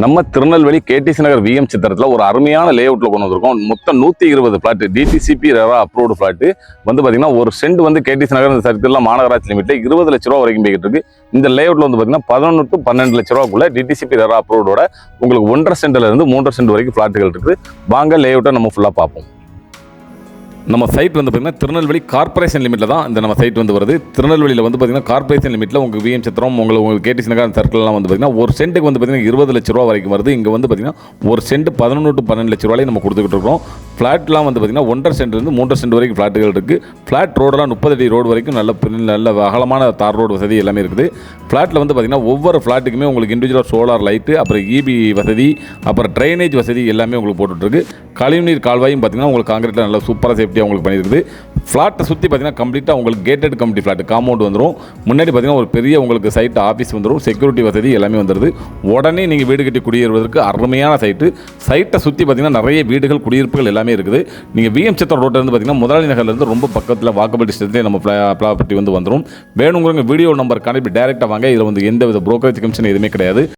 நம்ம Tirunelveli KTC Nagar VM சித்திரத்தில் ஒரு அருமையான லே அவுட்ல கொண்டு வந்திருக்கோம். மொத்தம் 120 plot DTCP RERA approved plot வந்து பார்த்தீங்கன்னா ஒரு சென்ட் வந்து கேடிசி நகர் இந்த சர்க்கிள்ல மாநகராட்சி லிமிட்ல 20 லட்ச ரூபா வரைக்கும் போய்கிட்டு இருக்கு. இந்த லே அவுட்ல வந்து பார்த்தீங்கன்னா 11 to 12 லட்ச ரூபாக்குள்ள டிடிசிபி ரெரா அப்ரூவ்டோட உங்களுக்கு 1.5 சென்ட்ல இருந்து 3.5 சென்ட் வரைக்கும் பிளாட்டுகள் இருக்குது. வாங்க லே அவுட்டை நம்ம ஃபுல்லாக பார்ப்போம். நம்ம சைட் வந்து பார்த்தீங்கன்னா திருநெல்வேலி கார்பரேஷன் லிமிட்டில் தான் இந்த நம்ம சைட் வந்து வருது. திருநெல்வேலியில் வந்து பார்த்தீங்கன்னா கார்பரேஷன் லிமிட்டில் உங்களுக்கு விஎம் சித்திரம் உங்களுக்கு கேடிசி நகர் சர்க்கிள்லாம் வந்து பார்த்தீங்கன்னா ஒரு சென்ட்டுக்கு வந்து பார்த்தீங்கன்னா 20 லட்ச ரூபா வரைக்கும் வருது. இங்கே வந்து பார்த்தீங்கன்னா ஒரு சென்ட் 11 to 12 லட்ச ரூபாய் நம்ம கொடுத்துக்கிட்டு இருக்கோம். ஃப்ளாட்லாம் வந்து பார்த்தீங்கன்னா 1.5 சென்ட்லேருந்து 3.5 சென்ட் வரைக்கும் ஃப்ளாட்டுகள் இருக்குது. ஃப்ளாட் ரோடெல்லாம் 30 அடி ரோடு வரைக்கும் நல்ல அகலமான தார் ரோடு வசதி எல்லாமே இருக்குது. ஃப்ளாட்டில் வந்து பார்த்தீங்கன்னா ஒவ்வொரு ஃப்ளாட்டுக்குமே உங்களுக்கு இண்டிவிஜுவல் சோலார் லைட்டு, அப்புறம் இபி வசதி, அப்புறம் ட்ரைனேஜ் வசதி எல்லாமே உங்களுக்கு போட்டுட்ருக்கு. கழிவுநீர் கால்வாயும் பார்த்தீங்கன்னா உங்களுக்கு காங்கிரீட்டில் நல்லா சூப்பராக சேஃப்டியாக உங்களுக்கு பண்ணியிருக்குது. ஃப்ளாட்டை சுற்றி பார்த்தீங்கன்னா கம்ப்ளீட்டாக உங்களுக்கு கேட்டட் கம்யூனிட்டி ஃப்ளாட் காம்பவுண்ட் வந்துடும். முன்னாடி பார்த்தீங்கன்னா ஒரு பெரிய உங்களுக்கு சைட் ஆஃபீஸ் வந்துடும், செக்யூரிட்டி வசதி எல்லாமே வந்துடுது. உடனே நீங்கள் வீடு கட்டி குடியேறுவதற்கு அருமையான சைட்டை சுற்றி பார்த்தீங்கன்னா நிறைய வீடுகள் குடியிருப்புகள் எல்லாமே இருக்குது. நீங்கள் விஎம் சித்திரம் ரோட்டிலேருந்து பார்த்தீங்கன்னா முதலாளி நகர்லேருந்து ரொம்ப பக்கத்தில் வாக்கபிள் டிஸ்டன்ஸ்லேயே நம்ம ப்ராப்பர்ட்டி வந்து வந்துடும். வேணுங்கிறவங்க வீடியோ நம்பர் கனெக்ட் டேரெக்டாக வாங்க. இதில் வந்து எந்த வித புரோக்கரேஜ் கமிஷன் எதுவுமே கிடையாது.